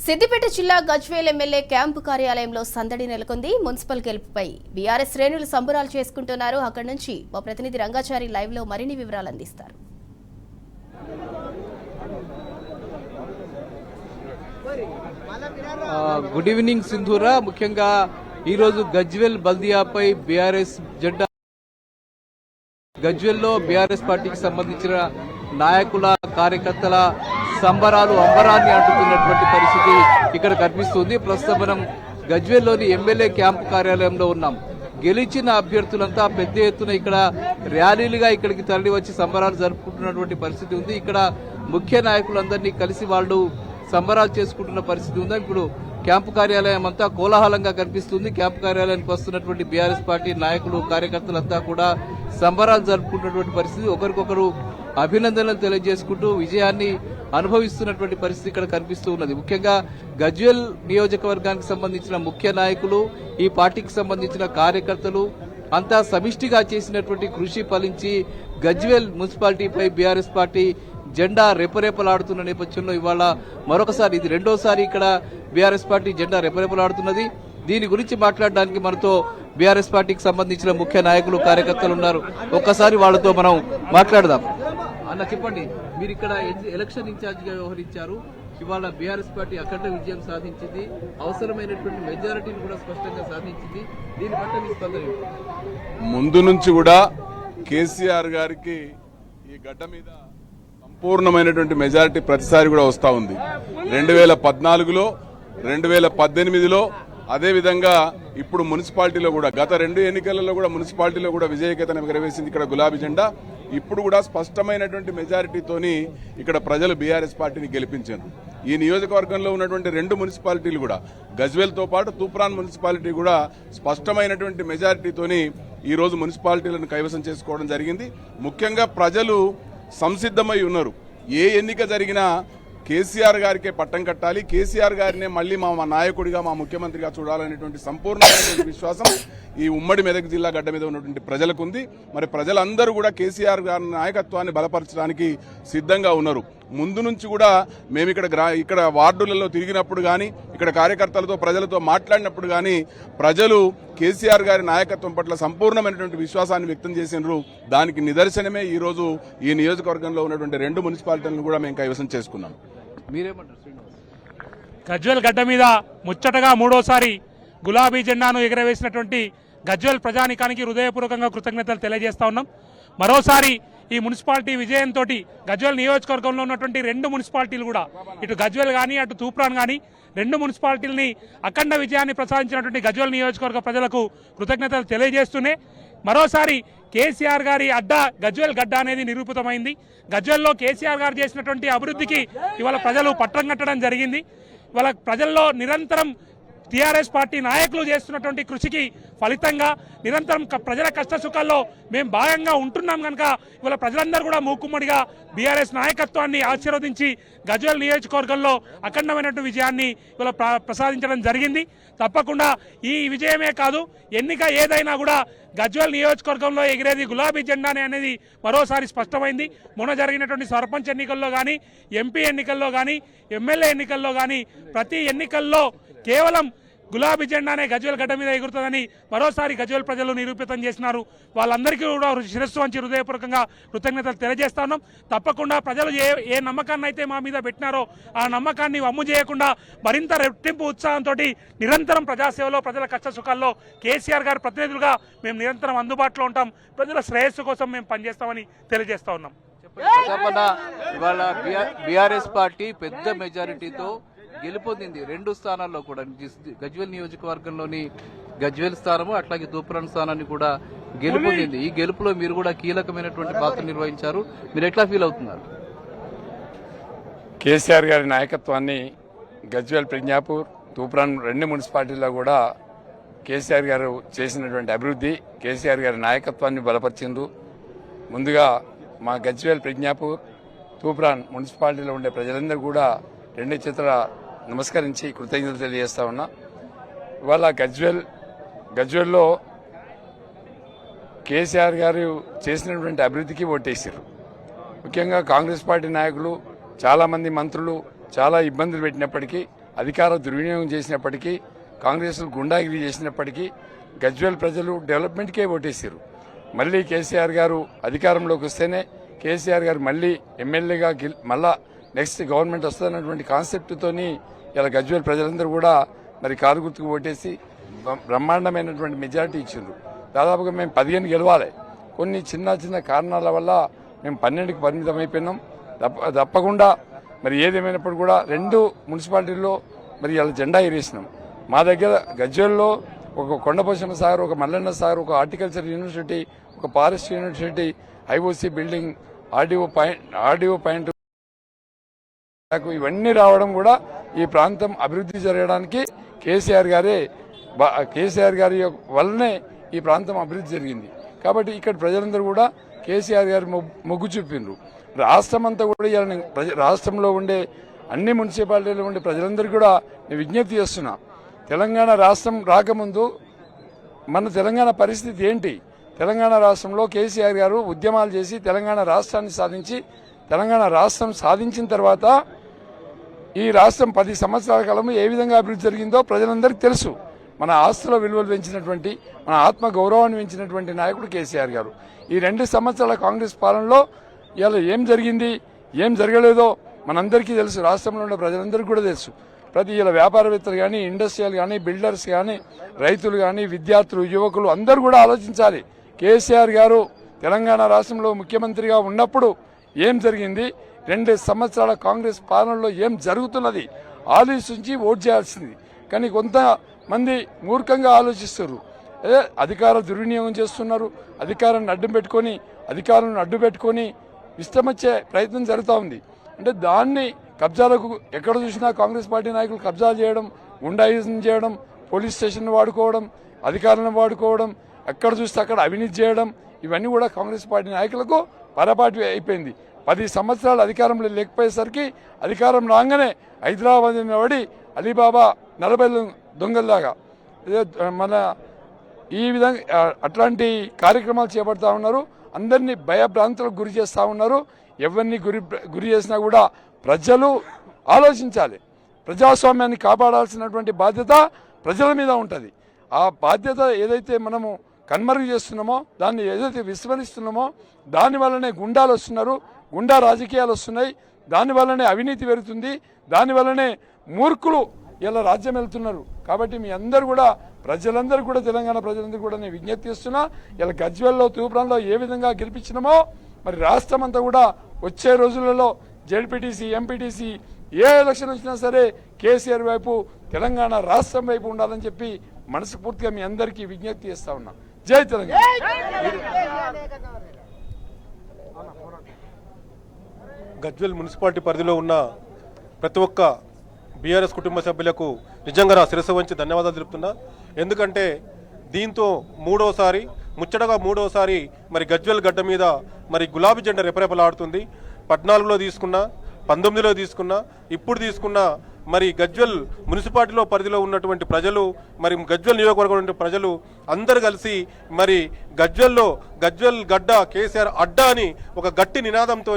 సిద్దిపేట జిల్లా Gajwel MLA camp కార్యాలయంలో సందడి నెలకొంది. మున్సిపల్ గెలుపుపై బీఆర్ఎస్ శ్రేణులు సంబరాలు చేసుకుంటున్నారు. అక్కడి నుంచి మా ప్రతినిధి రంగాచారి లైవ్ లో మరిన్ని వివరాలు అందిస్తారు. Good evening Sindhura. ముఖ్యంగా ఈరోజు గజ్వేల్ బల్దియాపై బీఆర్ఎస్ జెండా, గజ్వేల్లో బీఆర్ఎస్ పార్టీకి సంబంధించిన నాయకుల కార్యకర్తల సంబరాలు అంబరాన్ని అంటుతున్నటువంటి పరిస్థితి ఇక్కడ కనిపిస్తుంది. ప్రస్తుతం మనం గజ్వేల్లోని ఎమ్మెల్యే క్యాంపు కార్యాలయంలో ఉన్నాం. గెలిచిన అభ్యర్థులంతా పెద్ద ఎత్తున ఇక్కడ ర్యాలీలుగా ఇక్కడికి తరలి వచ్చి సంబరాలు జరుపుకుంటున్నటువంటి పరిస్థితి ఉంది. ఇక్కడ ముఖ్య నాయకులందరినీ కలిసి వాళ్ళు సంబరాలు చేసుకుంటున్న పరిస్థితి ఉంది. ఇప్పుడు క్యాంపు కార్యాలయం అంతా కోలాహలంగా కనిపిస్తుంది. క్యాంపు కార్యాలయానికి వస్తున్నటువంటి బీఆర్ఎస్ పార్టీ నాయకులు కార్యకర్తలంతా కూడా సంబరాలు జరుపుకుంటున్నటువంటి పరిస్థితి, ఒకరికొకరు అభినందనలు తెలియజేసుకుంటూ విజయాన్ని అనుభవిస్తున్నటువంటి పరిస్థితి ఇక్కడ కనిపిస్తూ ఉన్నది. ముఖ్యంగా గజ్వేల్ నియోజకవర్గానికి సంబంధించిన ముఖ్య నాయకులు, ఈ పార్టీకి సంబంధించిన కార్యకర్తలు అంతా సమిష్టిగా చేసినటువంటి కృషి ఫలించి గజ్వేల్ మున్సిపాలిటీపై బీఆర్ఎస్ పార్టీ జెండా రెపరెపలాడుతున్న నేపథ్యంలో ఇవాళ మరొకసారి, ఇది రెండోసారి ఇక్కడ బీఆర్ఎస్ పార్టీ జెండా రెపరెపలాడుతున్నది. దీని గురించి మాట్లాడడానికి మనతో బీఆర్ఎస్ పార్టీకి సంబంధించిన ముఖ్య నాయకులు కార్యకర్తలు ఉన్నారు. ఒక్కసారి వాళ్ళతో మనం మాట్లాడదాం. అన్న, చెప్పండి, మీరు ఇక్కడ ఎలక్షన్ ఇన్ఛార్జ్ గా వ్యవహరించారు. ఇవాళ బీఆర్ఎస్ పార్టీ అఖండ విజయం సాధించింది, అవసరమైనటువంటి మెజారిటీని కూడా స్పష్టంగా సాధించింది. దీని పట్ల మీ స్పందన ఏంటి? ముందు నుంచి కూడా కేసీఆర్ గారికి ఈ గడ్డ మీద సంపూర్ణమైనటువంటి మెజారిటీ ప్రతిసారి కూడా వస్తూ ఉంది. 2014లో, 2018లో, అదేవిధంగా ఇప్పుడు మున్సిపాలిటీలో కూడా, గత 2 ఎన్నికలలో కూడా మున్సిపాలిటీలో కూడా విజయకేతనం ఎగరవేసింది ఇక్కడ గులాబీ జెండా. ఇప్పుడు కూడా స్పష్టమైనటువంటి మెజారిటీతోని ఇక్కడ ప్రజలు బీఆర్ఎస్ పార్టీని గెలిపించారు. ఈ నియోజకవర్గంలో ఉన్నటువంటి 2 మున్సిపాలిటీలు కూడా, గజ్వేల్తో పాటు తూప్రాన్ మున్సిపాలిటీ కూడా స్పష్టమైనటువంటి మెజారిటీతోని ఈ రోజు మున్సిపాలిటీలను కైవసం చేసుకోవడం జరిగింది. ముఖ్యంగా ప్రజలు సంసిద్ధమై ఉన్నారు. ఏ ఎన్నిక జరిగినా కేసీఆర్ గారికే పట్టం కట్టాలి, కేసీఆర్ గారినే మళ్లీ మా నాయకుడిగా, మా ముఖ్యమంత్రిగా చూడాలనేటువంటి సంపూర్ణమైనటువంటి విశ్వాసం ఈ ఉమ్మడి మెదక్ జిల్లా గడ్డ మీద ఉన్నటువంటి ప్రజలకు ఉంది. మరి ప్రజలందరూ కూడా కేసీఆర్ గారి నాయకత్వాన్ని బలపరచడానికి సిద్ధంగా ఉన్నారు. ముందు నుంచి కూడా మేము ఇక్కడ వార్డులలో తిరిగినప్పుడు కానీ, ఇక్కడ కార్యకర్తలతో ప్రజలతో మాట్లాడినప్పుడు కానీ ప్రజలు కేసీఆర్ గారి నాయకత్వం పట్ల సంపూర్ణమైనటువంటి విశ్వాసాన్ని వ్యక్తం చేసినారు. దానికి నిదర్శనమే ఈ రోజు ఈ నియోజకవర్గంలో ఉన్నటువంటి 2 మున్సిపాలిటీలను కూడా మేము కైవసం చేసుకున్నాం. మీరేమంటారు? గజ్వేల్ గడ్డ మీద ముచ్చటగా 3వసారి గులాబీ జెండాను ఎగరవేసినటువంటి గజ్వేల్ ప్రజానికానికి హృదయపూర్వకంగా కృతజ్ఞతలు తెలియజేస్తా ఉన్నాం. మరోసారి ఈ మున్సిపాలిటీ విజయంతో గజ్వేల్ నియోజకవర్గంలో ఉన్నటువంటి 2 మున్సిపాలిటీలు కూడా, ఇటు గజ్వేల్ కానీ అటు తూప్రాన్ కానీ 2 మున్సిపాలిటీలని అఖండ విజయాన్ని ప్రసాదించినటువంటి గజ్వేల్ నియోజకవర్గ ప్రజలకు కృతజ్ఞతలు తెలియజేస్తూనే మరోసారి కేసీఆర్ గారి అడ్డ గజ్వేల్ గడ్డ అనేది నిరూపితమైంది. గజ్వేల్లో కేసీఆర్ గారు చేసినటువంటి అభివృద్ధికి ఇవాళ ప్రజలు పట్టం కట్టడం జరిగింది. ఇవాళ ప్రజల్లో నిరంతరం టీఆర్ఎస్ పార్టీ నాయకులు చేస్తున్నటువంటి కృషికి ఫలితంగా నిరంతరం ప్రజల కష్ట సుఖాల్లో మేము భాగంగా ఉంటున్నాం కనుక ఇవాళ ప్రజలందరూ కూడా మూకుమ్మడిగా బీఆర్ఎస్ నాయకత్వాన్ని ఆశీర్వదించి గజ్వేల్ నియోజకవర్గంలో అఖండమైనటువంటి విజయాన్ని ఇవాళ ప్రసాదించడం జరిగింది. తప్పకుండా ఈ విజయమే కాదు, ఎన్నిక ఏదైనా కూడా గజ్వేల్ నియోజకవర్గంలో ఎగిరేది గులాబీ జెండానే అనేది మరోసారి స్పష్టమైంది. మొన్న జరిగినటువంటి సర్పంచ్ ఎన్నికల్లో కానీ, ఎంపీ ఎన్నికల్లో కానీ, ఎమ్మెల్యే ఎన్నికల్లో కానీ ప్రతి ఎన్నికల్లో కేవలం గులాబీ జెండానే గజ్వేల్ గడ్డ మీద ఎగురుతుందని మరోసారి గజ్వేల్ ప్రజలు నిరూపితం చేసినారు. వాళ్ళందరికీ కూడా శిరస్సు వంచి హృదయపూర్వకంగా కృతజ్ఞతలు తెలియజేస్తా ఉన్నాం. తప్పకుండా ప్రజలు ఏ నమ్మకాన్ని అయితే మా మీద పెట్టినారో ఆ నమ్మకాన్ని వమ్ము చేయకుండా మరింత రెట్టింపు ఉత్సాహంతో నిరంతరం ప్రజాసేవలో, ప్రజల కష్ట సుఖాల్లో కేసీఆర్ గారి ప్రతినిధులుగా మేము నిరంతరం అందుబాటులో ఉంటాం. ప్రజల శ్రేయస్సు కోసం మేము పనిచేస్తామని తెలియజేస్తా ఉన్నాం. ఇవాళ బీఆర్ఎస్ పార్టీ పెద్ద మెజారిటీతో గెలుపొందింది 2 స్థానాల్లో కూడా. గజ్వేల్ నియోజకవర్గంలోని గజ్వేల్ స్థానము, అట్లాగే తూప్రాన్ స్థానాన్ని కూడా గెలుపొందింది. ఈ గెలుపులో మీరు కూడా కీలకమైనటువంటి పాత్ర నిర్వహించారు. మీరు ఎట్లా ఫీల్ అవుతున్నారు? కేసీఆర్ గారి నాయకత్వాన్ని గజ్వేల్, ప్రజ్ఞాపూర్, తూప్రాన్ 2 మున్సిపాలిటీల్లో కూడా కేసీఆర్ గారు చేసినటువంటి అభివృద్ధి, కేసీఆర్ గారి నాయకత్వాన్ని బలపరిచింది. ముందుగా మా గజ్వేల్, ప్రజ్ఞాపూర్, తూప్రాన్ మున్సిపాలిటీలో ఉండే ప్రజలందరూ కూడా 2 చేతుల నమస్కరించి కృతజ్ఞతలు తెలియజేస్తా ఉన్నా. ఇవాళ గజ్వేల్లో కేసీఆర్ గారు చేసినటువంటి అభివృద్ధికి ఓటేశారు. ముఖ్యంగా కాంగ్రెస్ పార్టీ నాయకులు, చాలామంది మంత్రులు చాలా ఇబ్బందులు పెట్టినప్పటికీ అధికార దుర్వినియోగం చేసినప్పటికీ, కాంగ్రెస్ గుండాగిరి చేసినప్పటికీ గజ్వేల్ ప్రజలు డెవలప్మెంట్కే ఓటేశారు. మళ్ళీ కేసీఆర్ గారు అధికారంలోకి వస్తేనే కేసీఆర్ గారు మళ్ళీ ఎమ్మెల్యేగా మళ్ళా నెక్స్ట్ గవర్నమెంట్ వస్తుందన్నటువంటి కాన్సెప్ట్తోని ఇలా గజ్వేల్ ప్రజలందరూ కూడా మరి కారు గుర్తుకు ఓటేసి బ్రహ్మాండమైనటువంటి మెజారిటీ ఇచ్చిండ్రు. దాదాపుగా మేము 15 గెలవాలి. కొన్ని చిన్న చిన్న కారణాల వల్ల మేము 12కి పరిమితం అయిపోయినాం. తప్పకుండా మరి ఏదేమైనప్పుడు కూడా 2 మున్సిపాలిటీల్లో మరి ఇలా జెండా ఎగరేసినాం. మా దగ్గర గజ్వేల్లో ఒక కొండపోశమ్మ సాగర్, ఒక మల్లన్న సాగర్, ఒక హార్టికల్చర్ యూనివర్సిటీ, ఒక forest university, IOC building, RDO point ఇవన్నీ రావడం కూడా ఈ ప్రాంతం అభివృద్ధి జరగడానికి కేసీఆర్ గారి వల్లనే ఈ ప్రాంతం అభివృద్ధి జరిగింది. కాబట్టి ఇక్కడ ప్రజలందరూ కూడా కేసీఆర్ గారి మొగ్గు చూపిండ్రు. రాష్ట్రం అంతా కూడా రాష్ట్రంలో ఉండే అన్ని మున్సిపాలిటీలో ఉండే ప్రజలందరూ కూడా నేను విజ్ఞప్తి చేస్తున్నా. తెలంగాణ రాష్ట్రం రాకముందు మన తెలంగాణ పరిస్థితి ఏంటి? తెలంగాణ రాష్ట్రంలో కేసీఆర్ గారు ఉద్యమాలు చేసి తెలంగాణ రాష్ట్రాన్ని సాధించి, తెలంగాణ రాష్ట్రం సాధించిన తర్వాత ఈ రాష్ట్రం 10 సంవత్సరాల కాలంలో ఏ విధంగా అభివృద్ధి జరిగిందో ప్రజలందరికీ తెలుసు. మన ఆస్తుల విలువలు పెంచినటువంటి, మన ఆత్మ గౌరవాన్ని పెంచినటువంటి నాయకుడు కేసీఆర్ గారు. ఈ 2 సంవత్సరాల కాంగ్రెస్ పాలనలో ఇలా ఏం జరిగింది, ఏం జరగలేదో మనందరికీ తెలుసు. రాష్ట్రంలో ఉన్న ప్రజలందరికీ కూడా తెలుసు. ప్రతి ఇలా వ్యాపారవేత్తలు కానీ, ఇండస్ట్రియల్ కానీ, బిల్డర్స్ కానీ, రైతులు కానీ, విద్యార్థులు, యువకులు అందరూ కూడా ఆలోచించాలి. కేసీఆర్ గారు తెలంగాణ రాష్ట్రంలో ముఖ్యమంత్రిగా ఉన్నప్పుడు ఏం జరిగింది, 2 సంవత్సరాల కాంగ్రెస్ పాలనలో ఏం జరుగుతున్నది ఆలోచించి ఓటు చేయాల్సింది. కానీ కొంతమంది మూర్ఖంగా ఆలోచిస్తారు. అధికార దుర్వినియోగం చేస్తున్నారు. అధికారాన్ని అడ్డు పెట్టుకొని ఇష్టమొచ్చే ప్రయత్నం జరుగుతూ ఉంది. అంటే దాన్ని కబ్జాలకు ఎక్కడ చూసినా కాంగ్రెస్ పార్టీ నాయకులు కబ్జాలు చేయడం, గుండాయిజం చేయడం, పోలీస్ స్టేషన్ వాడుకోవడం, అధికారులను వాడుకోవడం, ఎక్కడ చూస్తే అక్కడ అవినీతి చేయడం, ఇవన్నీ కూడా కాంగ్రెస్ పార్టీ నాయకులకు పరపాటి అయిపోయింది. 10 సంవత్సరాలు అధికారంలో లేకపోయేసరికి అధికారం రాగానే హైదరాబాద్ పడి అలీబాబా 40 దొంగల్లాగా మన ఈ విధంగా అట్లాంటి కార్యక్రమాలు చేపడతా ఉన్నారు. అందరినీ భయభ్రాంతులకు గురి చేస్తూ ఉన్నారు. ఎవరిని గురి చేసినా కూడా ప్రజలు ఆలోచించాలి. ప్రజాస్వామ్యాన్ని కాపాడాల్సినటువంటి బాధ్యత ప్రజల మీద ఉంటుంది. ఆ బాధ్యత ఏదైతే మనము కన్మరుగు చేస్తున్నామో, దాన్ని ఏదైతే విస్మరిస్తున్నామో, దానివల్లనే గుండాలు వస్తున్నారు, గుండా రాజకీయాలు వస్తున్నాయి, దానివల్లనే అవినీతి పెరుగుతుంది, దానివల్లనే మూర్ఖులు ఇలా రాజ్యం వెళ్తున్నారు. కాబట్టి మీ అందరూ కూడా ప్రజలందరూ కూడా తెలంగాణ ప్రజలందరూ కూడా నేను విజ్ఞప్తి చేస్తున్నా. ఇలా గజ్వేల్లో, తూప్రాన్లో ఏ విధంగా గెలిపించినామో మరి రాష్ట్రం అంతా కూడా వచ్చే రోజులలో జెడ్పీటీసీ, ఎంపీటీసీ ఏ ఎలక్షన్ వచ్చినా సరే కేసీఆర్ వైపు, తెలంగాణ రాష్ట్రం వైపు ఉండాలని చెప్పి మనస్ఫూర్తిగా మీ అందరికీ విజ్ఞప్తి చేస్తా ఉన్నా. జై తెలంగాణ. గజ్వేల్ మున్సిపాలిటీ పరిధిలో ఉన్న ప్రతి ఒక్క బీఆర్ఎస్ కుటుంబ సభ్యులకు నిజంగా నా శిరస్సు వంచి ధన్యవాదాలు తెలుపుతున్నా. ఎందుకంటే దీంతో ముచ్చటగా మూడోసారి మరి గజ్వేల్ గడ్డ మీద మరి గులాబీ జెండా రెపరెపలాడుతుంది. 14లో తీసుకున్నా, 19లో తీసుకున్నా, ఇప్పుడు తీసుకున్నా మరి గజ్వేల్ మున్సిపాలిటీలో పరిధిలో ఉన్నటువంటి ప్రజలు, మరి గజ్వేల్ నియోజకవర్గం ప్రజలు అందరు కలిసి మరి గజ్వేల్ గడ్డ కేసీఆర్ అడ్డా అని ఒక గట్టి నినాదంతో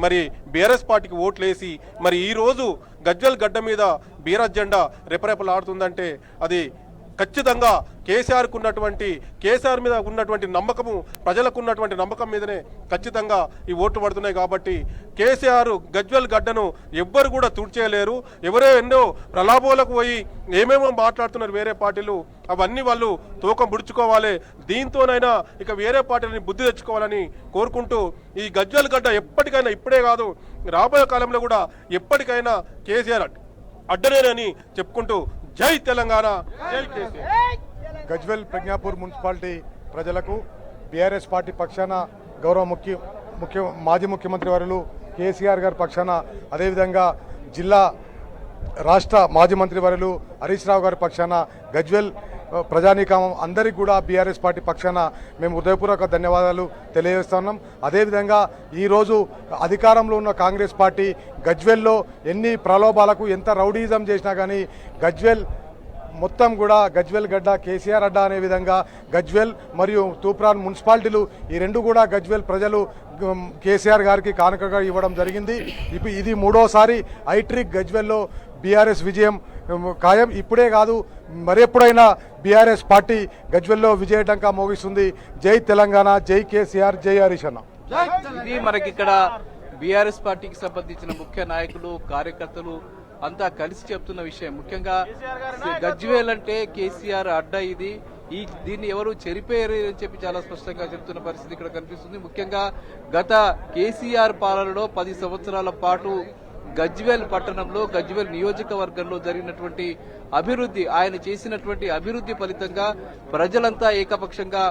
మరి బీఆర్ఎస్ పార్టీకి ఓట్లేసి మరి ఈరోజు గజ్వేల్ గడ్డ మీద బీఆర్ఎస్ జెండా రెపరెపలాడుతుందంటే అది ఖచ్చితంగా కేసీఆర్ మీద ఉన్నటువంటి నమ్మకము, ప్రజలకు ఉన్నటువంటి నమ్మకం మీదనే ఖచ్చితంగా ఈ ఓట్లు పడుతున్నాయి. కాబట్టి కేసీఆర్ గజ్వేల్ గడ్డను ఎవ్వరు కూడా తుడిచేయలేరు. ఎన్నో ప్రలాభాలకు పోయి ఏమేమో మాట్లాడుతున్నారు వేరే పార్టీలు, అవన్నీ వాళ్ళు తూకం పుడుచుకోవాలి. దీంతోనైనా ఇక వేరే పార్టీలని బుద్ధి తెచ్చుకోవాలని కోరుకుంటూ ఈ గజ్వేల్ గడ్డ ఎప్పటికైనా, ఇప్పుడే కాదు రాబోయే కాలంలో కూడా ఎప్పటికైనా కేసీఆర్ అడ్డనేనని చెప్పుకుంటూ జై తెలంగాణ, జై కేసీఆర్. గజ్వేల్ ప్రజ్ఞాపూర్ మున్సిపాలిటీ ప్రజలకు బీఆర్ఎస్ పార్టీ పక్షాన గౌరవ మాజీ ముఖ్యమంత్రి వర్యులు కేసీఆర్ గారి పక్షాన, అదేవిధంగా జిల్లా రాష్ట్ర మాజీ మంత్రి వర్యులు హరీష్ రావు గారి పక్షాన, గజ్వేల్ ప్రజానీకం అందరికీ కూడా బీఆర్ఎస్ పార్టీ పక్షాన మేము హృదయపూర్వక ధన్యవాదాలు తెలియజేస్తున్నాం. అదేవిధంగా ఈరోజు అధికారంలో ఉన్న కాంగ్రెస్ పార్టీ గజ్వేల్లో ఎన్ని ప్రలోభాలకు, ఎంత రౌడీజం చేసినా కానీ గజ్వేల్ మొత్తం కూడా గజ్వేల్ గడ్డ కేసీఆర్ అడ్డా అనే విధంగా గజ్వేల్ మరియు తూప్రాన్ మున్సిపాలిటీలు ఈ రెండు కూడా గజ్వేల్ ప్రజలు కేసీఆర్ గారికి కానుకగా ఇవ్వడం జరిగింది. ఇది మూడోసారి ఐట్రిక్ గజ్వెల్లో బీఆర్ఎస్ విజయం ఖాయం. ఇప్పుడే కాదు, మరెప్పుడైనా బీఆర్ఎస్ పార్టీ గజ్వెల్లో విజయటంకా మోగిస్తుంది. జై తెలంగాణ, జై కేసీఆర్, జై హరీష్ అన్న. ఇది మనకి ఇక్కడ బీఆర్ఎస్ పార్టీకి సంబంధించిన ముఖ్య నాయకులు, కార్యకర్తలు అంతా కలిసి చెప్తున్న విషయం. ముఖ్యంగా గజ్వేల్ అంటే కేసీఆర్ అడ్డా, దీన్ని ఎవరు చెరిపేరు అని చెప్పి చాలా స్పష్టంగా చెప్తున్న పరిస్థితి ఇక్కడ కనిపిస్తుంది. ముఖ్యంగా గత కేసీఆర్ పాలనలో 10 సంవత్సరాల పాటు గజ్వేల్ పట్టణంలో, గజ్వేల్ నియోజకవర్గంలో జరిగినటువంటి అభివృద్ధి, ఆయన చేసినటువంటి అభివృద్ధి ఫలితంగా ప్రజలంతా ఏకపక్షంగా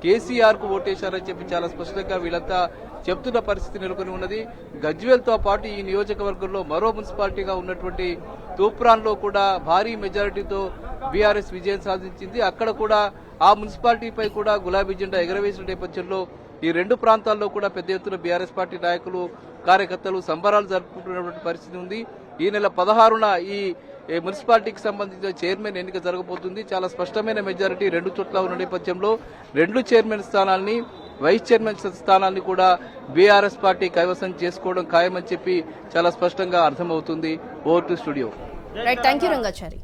కేసీఆర్ కు ఓటేశారని చెప్పి చాలా స్పష్టంగా వీళ్ళంతా చెప్తున్న పరిస్థితి నెలకొని ఉన్నది. గజ్వేల్ తో పాటు ఈ నియోజకవర్గంలో మరో మున్సిపాలిటీగా ఉన్నటువంటి తూప్రాన్ లో కూడా భారీ మెజారిటీతో బీఆర్ఎస్ విజయం సాధించింది. అక్కడ కూడా ఆ మున్సిపాలిటీపై కూడా గులాబీ జెండా ఎగరవేసిన నేపథ్యంలో ఈ రెండు ప్రాంతాల్లో కూడా పెద్ద ఎత్తున బీఆర్ఎస్ పార్టీ నాయకులు, కార్యకర్తలు సంబరాలు జరుపుకుంటున్నటువంటి పరిస్థితి ఉంది. ఈ నెల 16న ఈ మున్సిపాలిటీకి సంబంధించిన చైర్మన్ ఎన్నిక జరగబోతుంది. చాలా స్పష్టమైన మెజారిటీ 2 చోట్ల ఉన్న నేపథ్యంలో 2 చైర్మన్ స్థానాల్ని, వైస్ చైర్మన్ స్థానాన్ని కూడా బీఆర్ఎస్ పార్టీ కైవసం చేసుకోవడం ఖాయమని చెప్పి చాలా స్పష్టంగా అర్థమవుతుంది. Over to studio. Right, thank you Rangachari.